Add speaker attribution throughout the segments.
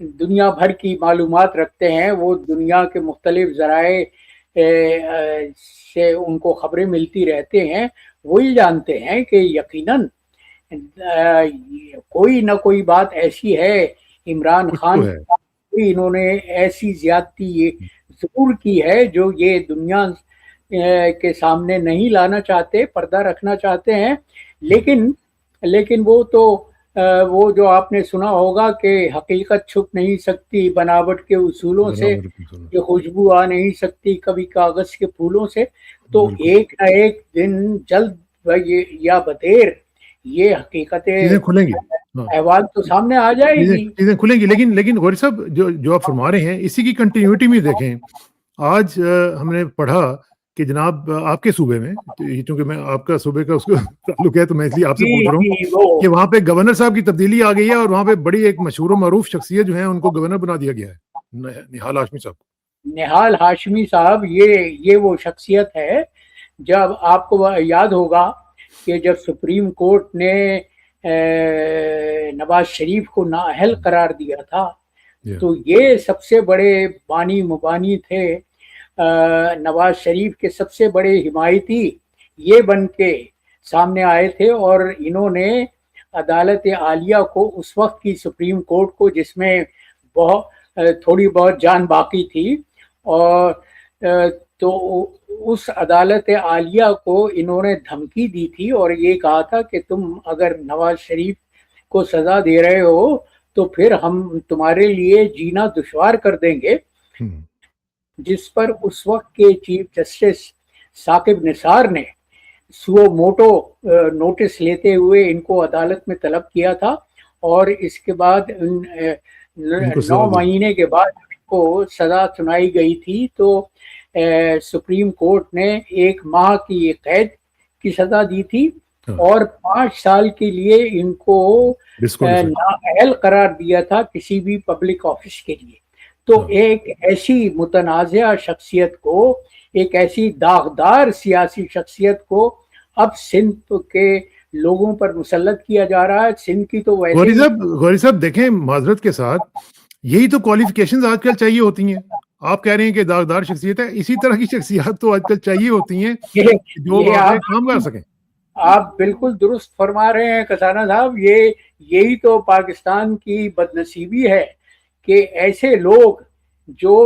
Speaker 1: دنیا بھر کی معلومات رکھتے ہیں، وہ دنیا کے مختلف ذرائع سے ان کو خبریں ملتی رہتے ہیں، وہی جانتے ہیں کہ یقیناً کوئی نہ کوئی بات ایسی ہے عمران
Speaker 2: کچھ
Speaker 1: خان
Speaker 2: تو ہے.
Speaker 1: کی، انہوں نے ایسی زیادتی ضرور کی ہے جو یہ دنیا کے سامنے نہیں لانا چاہتے، پردہ رکھنا چاہتے ہیں، لیکن وہ جو آپ نے سنا ہوگا کہ حقیقت چھپ نہیں سکتی بناوٹ کے اصولوں سے،
Speaker 2: برابر بالکل.
Speaker 1: یہ خوشبو آ نہیں سکتی کبھی کاغذ کے پھولوں سے. تو
Speaker 2: بالکل
Speaker 1: ایک نہ ایک دن جلد یا بدیر یہ حقیقتیں
Speaker 2: چیزیں کھلیں گی. ہاں
Speaker 1: احوال تو سامنے آ جائے گی.
Speaker 2: چیزیں کھلیں گی. لیکن غوری صاحب جو آپ فرما رہے ہیں اسی کی کنٹینیوٹی میں دیکھیں. آج ہم نے پڑھا کہ جناب آپ کے صوبے میں، چونکہ میں آپ کا صوبے کا اس کو تعلق ہے تو میں اس لیے آپ سے پوچھ رہا ہوں کہ وہاں پہ گورنر صاحب کی تبدیلی آ گئی ہے اور وہاں پہ بڑی ایک مشہور و معروف شخصیت جو ہے ان کو گورنر بنا دیا گیا ہے، نہال ہاشمی صاحب.
Speaker 1: نہال ہاشمی صاحب یہ وہ شخصیت ہے. جب آپ کو یاد ہوگا کہ جب سپریم کورٹ نے نواز شریف کو نااہل قرار دیا تھا تو یہ سب سے بڑے بانی مبانی تھے، نواز شریف کے سب سے بڑے حمایتی یہ بن کے سامنے آئے تھے، اور انہوں نے عدالت عالیہ کو اس وقت کی سپریم کورٹ کو، جس میں تھوڑی بہت جان باقی تھی، اور تو اس عدالت عالیہ کو انہوں نے دھمکی دی تھی اور یہ کہا تھا کہ تم اگر نواز شریف کو سزا دے رہے ہو تو پھر ہم تمہارے لیے جینا دشوار کر دیں گے. جس پر اس وقت کے چیف جسٹس ثاقب نثار نے سو موٹو نوٹس لیتے ہوئے ان کو عدالت میں طلب کیا تھا، اور اس کے بعد 9 مہینے کے بعد ان کو سزا سنائی گئی تھی. تو سپریم کورٹ نے 1 ماہ کی قید کی سزا دی تھی اور 5 سال کے لیے ان کو نااہل قرار دیا تھا کسی بھی پبلک آفس کے لیے. تو ایک ایسی متنازعہ شخصیت کو، ایک ایسی داغدار سیاسی شخصیت کو اب سندھ کے لوگوں پر مسلط کیا جا رہا ہے. سندھ کی تو ویسے
Speaker 2: غوری صاحب دیکھیں، معذرت کے ساتھ یہی تو کوالیفیکیشنز آج کل چاہیے ہوتی ہیں. آپ کہہ رہے ہیں کہ داغدار شخصیت ہے، اسی طرح کی شخصیات تو آج کل چاہیے ہوتی ہیں جو کام کر سکیں.
Speaker 1: آپ بالکل درست فرما رہے ہیں کسانہ صاحب. یہی تو پاکستان کی بدنصیبی ہے کہ ایسے لوگ جو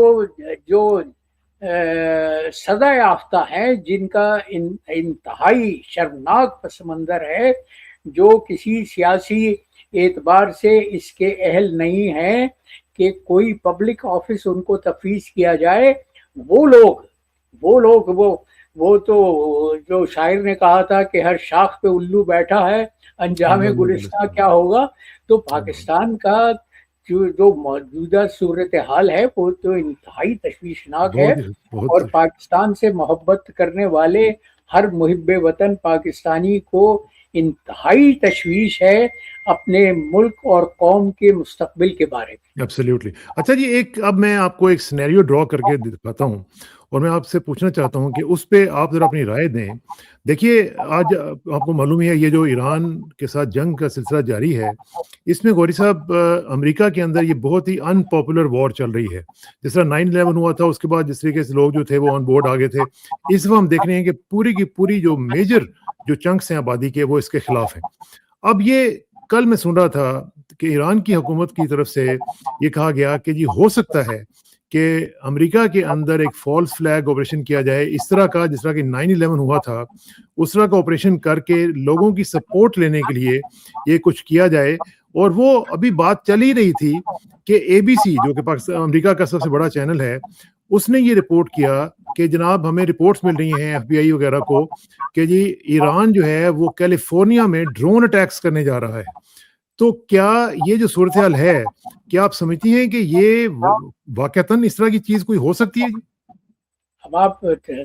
Speaker 1: سزا یافتہ ہیں، جن کا انتہائی شرمناک پس منظر ہے، جو کسی سیاسی اعتبار سے اس کے اہل نہیں ہیں کہ کوئی پبلک آفس ان کو تفویض کیا جائے، وہ تو جو شاعر نے کہا تھا کہ ہر شاخ پہ الو بیٹھا ہے، انجام گلستان کیا ہوگا. تو پاکستان کا جو موجودہ صورتحال ہے وہ تو انتہائی تشویشناک ہے، اور پاکستان سے محبت کرنے والے ہر محب وطن پاکستانی کو انتہائی تشویش ہے اپنے ملک اور قوم کے مستقبل کے بارے میں.
Speaker 2: ایبسلیوٹلی. اچھا جی، اب میں آپ کو ایک سینیریو ڈرا کر کے دکھاتا ہوں اور میں آپ سے پوچھنا چاہتا ہوں کہ اس پہ آپ ذرا اپنی رائے دیں. دیکھیے، آج آپ کو معلوم ہے یہ جو ایران کے ساتھ جنگ کا سلسلہ جاری ہے، اس میں غوری صاحب امریکہ کے اندر یہ بہت ہی ان پاپولر وار چل رہی ہے. جس طرح 9/11 ہوا تھا، اس کے بعد جس طریقے سے لوگ جو تھے وہ آن بورڈ آ گئے تھے، اس وقت ہم دیکھ رہے ہیں کہ پوری کی پوری جو میجر جو چنکس ہیں آبادی کے، وہ اس کے خلاف ہیں. اب یہ کل میں سن رہا تھا کہ ایران کی حکومت کی طرف سے یہ کہا گیا کہ جی ہو سکتا ہے کہ امریکہ کے اندر ایک فالس فلیگ آپریشن کیا جائے، اس طرح کا جس طرح کہ 9/11 ہوا تھا اس طرح کا آپریشن کر کے لوگوں کی سپورٹ لینے کے لیے یہ کچھ کیا جائے. اور وہ ابھی بات چل ہی رہی تھی کہ ABC جو کہ پاکستان امریکہ کا سب سے بڑا چینل ہے، اس نے یہ رپورٹ کیا کہ جناب ہمیں رپورٹس مل رہی ہیں FBI وغیرہ کو کہ جی ایران جو ہے وہ کیلیفورنیا میں ڈرون اٹیکس کرنے جا رہا ہے. تو کیا یہ جو صورتحال ہے، کیا آپ سمجھتی ہیں کہ یہ واقعتاً اس طرح کی چیز کوئی ہو سکتی ہے؟
Speaker 1: اب آپ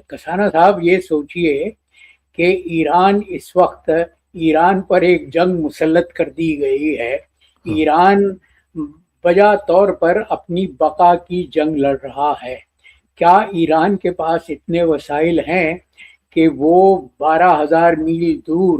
Speaker 1: کسانہ صاحب یہ سوچئے کہ اس وقت ایران پر ایک جنگ مسلط کر دی گئی ہے. ایران بجا طور پر اپنی بقا کی جنگ لڑ رہا ہے. کیا ایران کے پاس اتنے وسائل ہیں کہ وہ 12,000 میل دور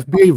Speaker 2: FBI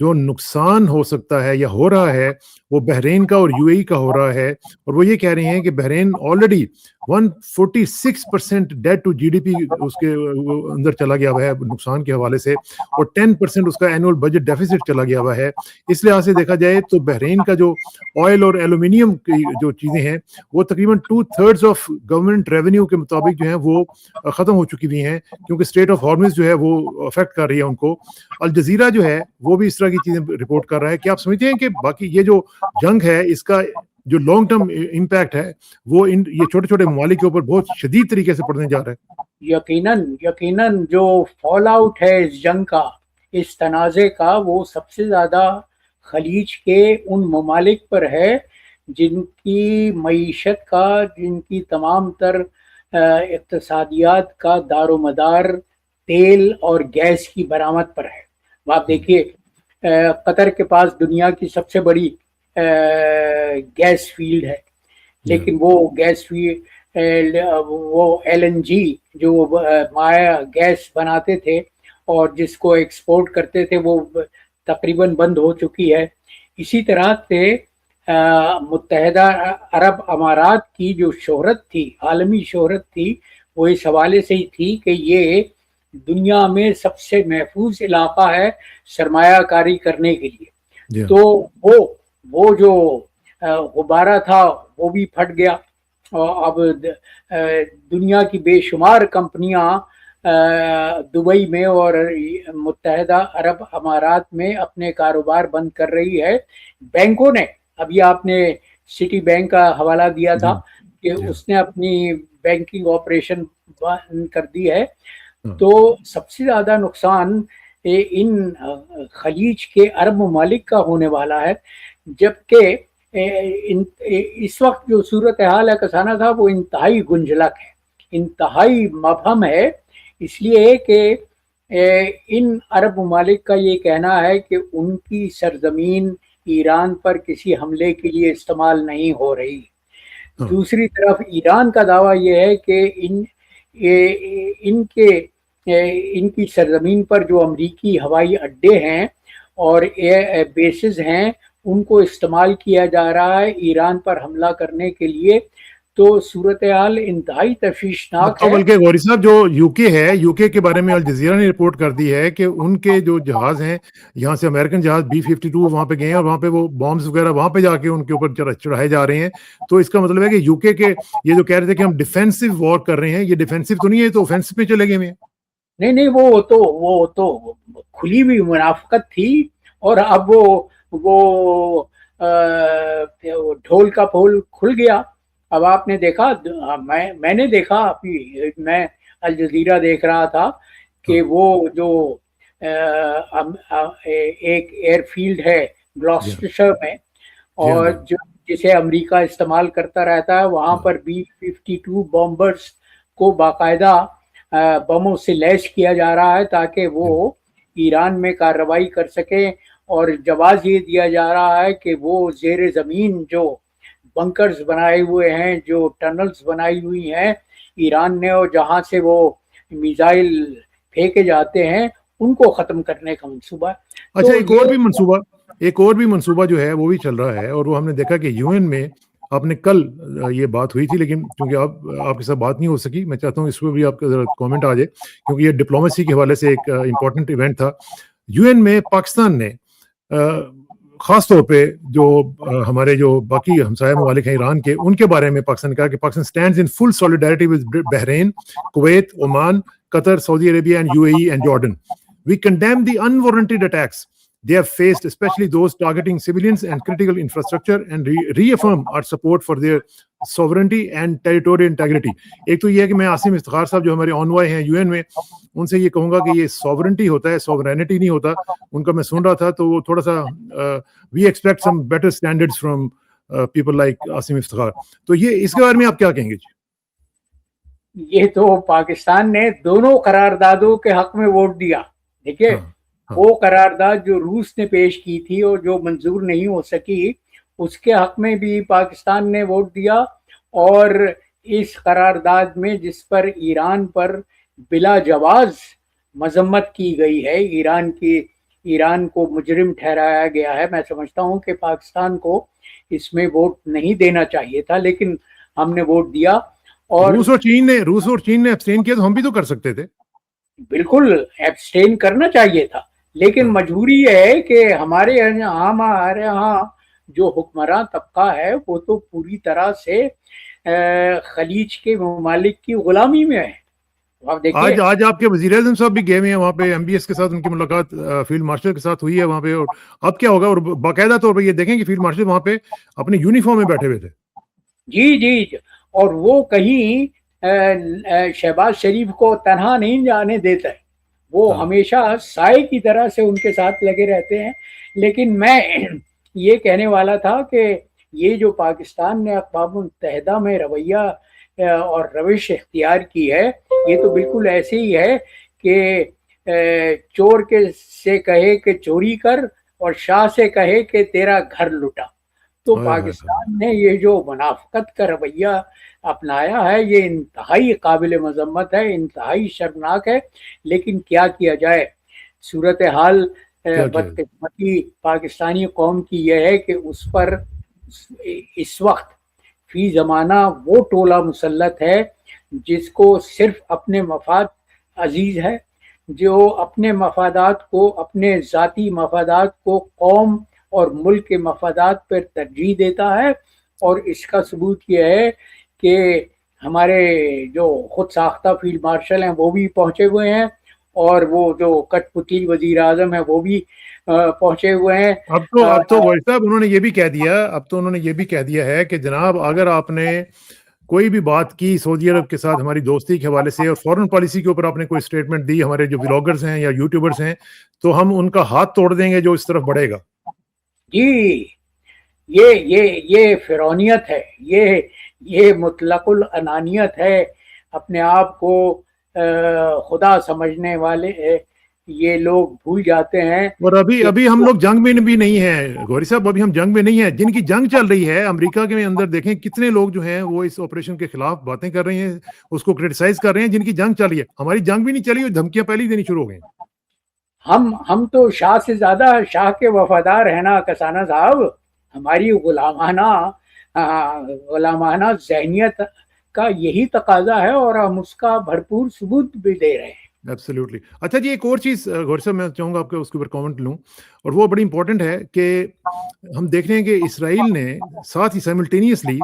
Speaker 2: جو نقصان ہو سکتا ہے یا ہو رہا ہے وہ بحرین کا اور یو اے ای کا ہو رہا ہے، اور وہ یہ کہہ رہے ہیں کہ Bahrain already 146% debt to G D P اس کے اندر چلا گیا ہوا ہے نقصان کے حوالے سے، اور 10% اس کا اینول بجٹ ڈیفیسٹ چلا گیا ہوا ہے. اس لحاظ سے دیکھا جائے تو بحرین کا جو آئل اور ایلومینیم کی جو چیزیں ہیں وہ تقریباً 2/3 آف گورنمنٹ ریونیو کے مطابق جو ہیں وہ ختم ہو چکی ہوئی ہیں، کیونکہ اسٹریٹ آف ہارمز جو ہے وہ افیکٹ کر رہی ہے ان کو. الجزیرہ جو ہے وہ بھی اس طرح کی چیزیں رپورٹ کر رہا ہے. کیا آپ سمجھتے ہیں کہ باقی یہ جو جنگ ہے اس کا جو لانگ ٹرم امپیکٹ ہے وہ یہ چھوٹے چھوٹے ممالک کے اوپر بہت شدید طریقے سے پڑنے جا رہا ہے؟
Speaker 1: یقیناً جو فال آؤٹ ہے اس جنگ کا، اس تنازع کا، وہ سب سے زیادہ خلیج کے ان ممالک پر ہے جن کی معیشت کا، جن کی تمام تر اقتصادیات کا دار و مدار تیل اور گیس کی برآمد پر ہے. آپ دیکھیے قطر کے پاس دنیا کی سب سے بڑی گیس فیلڈ ہے، لیکن وہ گیس فیلڈ، وہ ایل این جی جو مائع گیس بناتے تھے اور جس کو ایکسپورٹ کرتے تھے وہ تقریباً بند ہو چکی ہے. اسی طرح سے متحدہ عرب امارات کی جو شہرت تھی، عالمی شہرت تھی، وہ اس حوالے سے ہی تھی کہ یہ دنیا میں سب سے محفوظ علاقہ ہے سرمایہ کاری کرنے کے لیے. تو وہ جو غبارہ تھا وہ بھی پھٹ گیا، اور اب دنیا کی بے شمار کمپنیاں دبئی میں اور متحدہ عرب امارات میں اپنے کاروبار بند کر رہی ہے. بینکوں نے، ابھی آپ نے سٹی بینک کا حوالہ دیا تھا کہ اس نے اپنی بینکنگ آپریشن بند کر دی ہے. تو سب سے زیادہ نقصان ان خلیج کے عرب ممالک کا ہونے والا ہے، جبکہ اس وقت جو صورتحال ہے کسانہ صاحب وہ انتہائی گنجلک ہے، انتہائی مبہم ہے، اس لیے کہ ان عرب ممالک کا یہ کہنا ہے کہ ان کی سرزمین ایران پر کسی حملے کے لیے استعمال نہیں ہو رہی. دوسری طرف ایران کا دعویٰ یہ ہے کہ ان کی سرزمین پر جو امریکی ہوائی اڈے ہیں اور بیسز ہیں ان کو استعمال کیا جا رہا ہے ایران پر حملہ کرنے کے لیے. تو صورتحال انتہائی تشویشناک ہے.
Speaker 2: بلکہ غوری صاحب جو یو کے ہے، یو کے بارے میں الجزیرہ نے رپورٹ کر دی ہے کہ ان کے جو جہاز ہیں، یہاں سے امریکن جہاز B-52 وہاں پہ گئے ہیں اور وہاں پہ وہ بامبز وغیرہ وہاں پہ جا کے ان کے اوپر چڑھائے جا رہے ہیں. تو اس کا مطلب ہے کہ یو کے یہ جو کہہ رہے تھے کہ ہم ڈیفینسو وار کر رہے ہیں، یہ ڈیفینسو تو نہیں ہے، تو اوفینسو پہ چلے گئے ہیں.
Speaker 1: نہیں، وہ تو کھلی ہوئی منافقت تھی، اور اب وہ ڈھول کا پھول کھل گیا. اب آپ نے دیکھا، میں نے دیکھا، میں الجزیرہ دیکھ رہا تھا کہ وہ جو ایک ایئر فیلڈ ہے گلاسٹرشائر میں، اور جسے امریکہ استعمال کرتا رہتا ہے، وہاں پر B-52 بامبرز کو باقاعدہ بموں سے لیس کیا جا رہا ہے تاکہ وہ ایران میں کارروائی کر سکیں. اور جواز یہ دیا جا رہا ہے کہ وہ زیر زمین جو بنکرز بنائے ہوئے ہیں، جو ٹنلز بنائی ہوئی ہیں ایران نے، اور جہاں سے وہ میزائل پھینکے جاتے ہیں، ان کو ختم کرنے کا منصوبہ ہے.
Speaker 2: اچھا، ایک اور بھی منصوبہ جو ہے وہ بھی چل رہا ہے، اور وہ ہم نے دیکھا کہ UN میں آپ نے کل یہ بات ہوئی تھی، لیکن کیونکہ آپ کے ساتھ بات نہیں ہو سکی، میں چاہتا ہوں اس پہ بھی آپ کا ذرا کامنٹ آ جائے، کیونکہ یہ ڈپلومیسی کے حوالے سے ایک امپورٹنٹ ایونٹ تھا. UN میں پاکستان نے خاص طور پہ جو ہمارے جو باقی ہمسایہ ممالک ہیں ایران کے، ان کے بارے میں پاکستان نے کہا کہ Pakistan stands in full solidarity with Bahrain, Kuwait, Oman, Qatar, Saudi Arabia and UAE and Jordan. We condemn the unwarranted attacks they have faced, especially those targeting civilians and critical infrastructure, and reaffirm our support for their sovereignty and territorial integrity. ایک تو یہ ہے کہ میں عاصم افتخار صاحب جو ہمارے آنوائے ہیں UN میں، ان سے یہ کہوں گا کہ یہ sovereignty ہوتا ہے، sovereignty نہیں ہوتا. ان کا میں سن رہا تھا تو وہ تھوڑا سا we expect some better standards from people like Asim Iftikhar. تو یہ اس کے بارے میں آپ کیا کہیں گے؟
Speaker 1: یہ تو پاکستان نے دونوں قراردادوں کے حق میں ووٹ دیا. دیکھیے، وہ قرارداد جو روس نے پیش کی تھی اور جو منظور نہیں ہو سکی، اس کے حق میں بھی پاکستان نے ووٹ دیا. اور اس قرارداد میں جس پر ایران پر بلا جواز مذمت کی گئی ہے، ایران کی ایران کو مجرم ٹھہرایا گیا ہے. میں سمجھتا ہوں کہ پاکستان کو اس میں ووٹ نہیں دینا چاہیے تھا, لیکن ہم نے ووٹ دیا. اور
Speaker 2: روس اور چین نے ابسٹین کیا تو ہم بھی تو کر سکتے تھے.
Speaker 1: بالکل ایبسٹین کرنا چاہیے تھا, لیکن مجبوری ہے کہ ہمارے یہاں جو حکمراں طبقہ ہے وہ تو پوری طرح سے خلیج کے ممالک کی غلامی میں ہے.
Speaker 2: آج آپ کے وزیر اعظم صاحب بھی گئے ہوئے ہیں وہاں پہ, MBS کے ساتھ ان کی ملاقات فیلڈ مارشل کے ساتھ ہوئی ہے وہاں پہ. اور اب کیا ہوگا, اور باقاعدہ طور پہ یہ دیکھیں کہ فیلڈ مارشل وہاں پہ اپنے یونیفارم میں بیٹھے ہوئے تھے.
Speaker 1: جی, اور وہ کہیں شہباز شریف کو تنہا نہیں جانے دیتا ہے, وہ ہمیشہ سائے کی طرح سے ان کے ساتھ لگے رہتے ہیں. لیکن میں یہ کہنے والا تھا کہ یہ جو پاکستان نے اقوام متحدہ میں رویہ اور روش اختیار کی ہے, یہ تو بالکل ایسے ہی ہے کہ چور سے کہے کہ چوری کر اور شاہ سے کہے کہ تیرا گھر لٹا. تو پاکستان نے یہ جو منافقت کا رویہ اپنایا ہے یہ انتہائی قابل مذمت ہے, انتہائی شرمناک ہے. لیکن کیا کیا جائے, صورتحال بدقسمتی پاکستانی قوم کی یہ ہے کہ اس پر اس وقت فی زمانہ وہ ٹولہ مسلط ہے جس کو صرف اپنے مفاد عزیز ہے, جو اپنے مفادات کو, اپنے ذاتی مفادات کو قوم اور ملک کے مفادات پر ترجیح دیتا ہے. اور اس کا ثبوت یہ ہے کہ ہمارے جو خود ساختہ فیلڈ مارشل ہیں وہ بھی پہنچے ہوئے ہیں, اور وہ جو کٹ پتلی وزیر اعظم ہے وہ بھی پہنچے ہوئے ہیں.
Speaker 2: اب تو وزیر صاحب انہوں نے یہ بھی کہہ دیا ہے کہ جناب اگر آپ نے کوئی بھی بات کی سعودی عرب کے ساتھ ہماری دوستی کے حوالے سے اور فورن پالیسی کے اوپر آپ نے کوئی اسٹیٹمنٹ دی ہمارے جو ولاگرز ہیں یا یوٹیوبرز ہیں, تو ہم ان کا ہاتھ توڑ دیں گے جو اس طرف بڑھے گا.
Speaker 1: جی, یہ فرعونیت ہے, یہ مطلق الانانیت ہے. اپنے آپ کو خدا سمجھنے والے یہ لوگ بھول جاتے ہیں.
Speaker 2: اور ابھی ہم لوگ جنگ میں بھی نہیں ہیں گوری صاحب, ابھی ہم جنگ میں نہیں ہیں. جن کی جنگ چل رہی ہے امریکہ کے اندر دیکھیں کتنے لوگ جو ہیں وہ اس آپریشن کے خلاف باتیں کر رہے ہیں, اس کو کرٹیسائز کر رہے ہیں. جن کی جنگ چل رہی ہے, ہماری جنگ بھی نہیں چلی اور دھمکیاں پہلے ہی دینی شروع ہو گئی.
Speaker 1: ہم تو شاہ سے زیادہ شاہ کے وفادار ہیں نا کسانہ صاحب. ہماری غلامانہ ذہنیت کا یہی تقاضا ہے اور ہم اس کا بھرپور ثبوت بھی دے رہے ہیں.
Speaker 2: ایبسلیوٹلی. اچھا جی, ایک اور چیز غور صاحب میں چاہوں گا آپ کے اس کے اوپر کامنٹ لوں, اور وہ بڑی امپورٹنٹ ہے کہ ہم دیکھ رہے ہیں کہ اسرائیل نے ساتھ ہی سائملٹینیسلی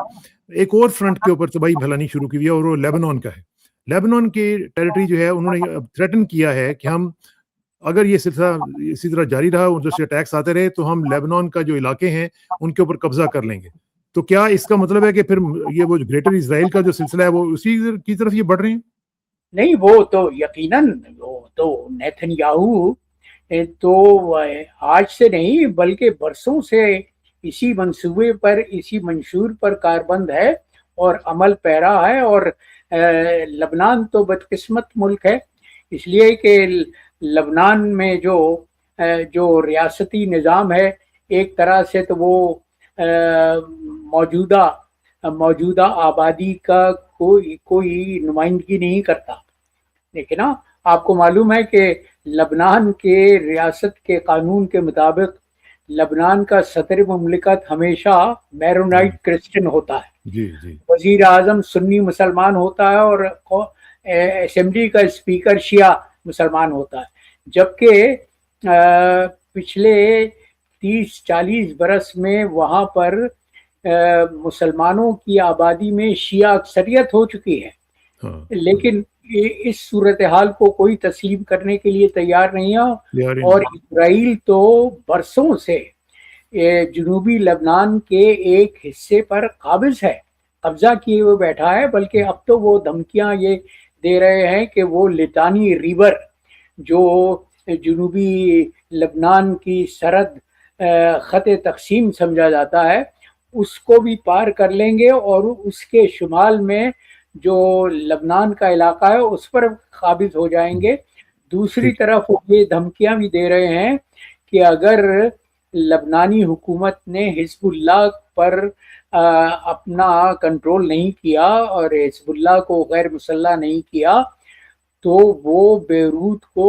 Speaker 2: ایک اور فرنٹ کے اوپر تباہی پھیلانی شروع کی ہے, اور وہ لیبنان کا ہے. لیبنان کی ٹیریٹری جو ہے انہوں نے تھریٹن کیا ہے کہ ہم اگر یہ سلسلہ اسی طرح جاری رہا, دوسرے اٹیکس آتے رہے, تو ہم لیبنان کا جو علاقے ہیں ان کے اوپر قبضہ کر لیں گے. تو کیا اس کا مطلب ہے کہ پھر یہ وہ گریٹر اسرائیل کا جو سلسلہ ہے وہ اسی کی طرف یہ بڑھ رہے ہیں؟
Speaker 1: نہیں, وہ تو یقیناً وہ تو نیتن یاہو تو آج سے نہیں بلکہ برسوں سے اسی منصوبے پر, اسی منشور پر کاربند ہے اور عمل پیرا ہے. اور لبنان تو بدقسمت ملک ہے اس لیے کہ لبنان میں جو ریاستی نظام ہے ایک طرح سے تو وہ موجودہ آبادی کا کوئی نمائندگی نہیں کرتا. لیکن آپ کو معلوم ہے کہ لبنان کے ریاست کے قانون کے مطابق لبنان کا صدر مملکت ہمیشہ میرونائٹ کرسچن ہوتا ہے.
Speaker 2: جی جی.
Speaker 1: وزیر اعظم سنی مسلمان ہوتا ہے اور اسمبلی کا اسپیکر شیعہ مسلمان ہوتا ہے. جبکہ پچھلے 30-40 برس میں وہاں پر مسلمانوں کی آبادی میں شیعہ اکثریت ہو چکی ہے. لیکن اس صورتحال کو کوئی تسلیم کرنے کے لیے تیار نہیں ہے. اور اسرائیل تو برسوں سے جنوبی لبنان کے ایک حصے پر قابض ہے, قبضہ کیے ہوئے بیٹھا ہے. بلکہ اب تو وہ دھمکیاں یہ دے رہے ہیں کہ وہ لٹانی ریور جو جنوبی لبنان کی سرحد خط تقسیم سمجھا جاتا ہے اس کو بھی پار کر لیں گے, اور اس کے شمال میں جو لبنان کا علاقہ ہے اس پر قابض ہو جائیں گے. دوسری طرف یہ دھمکیاں بھی دے رہے ہیں کہ اگر لبنانی حکومت نے حزب اللہ پر اپنا کنٹرول نہیں کیا اور حزب اللہ کو غیر مسلح نہیں کیا تو وہ بیروت کو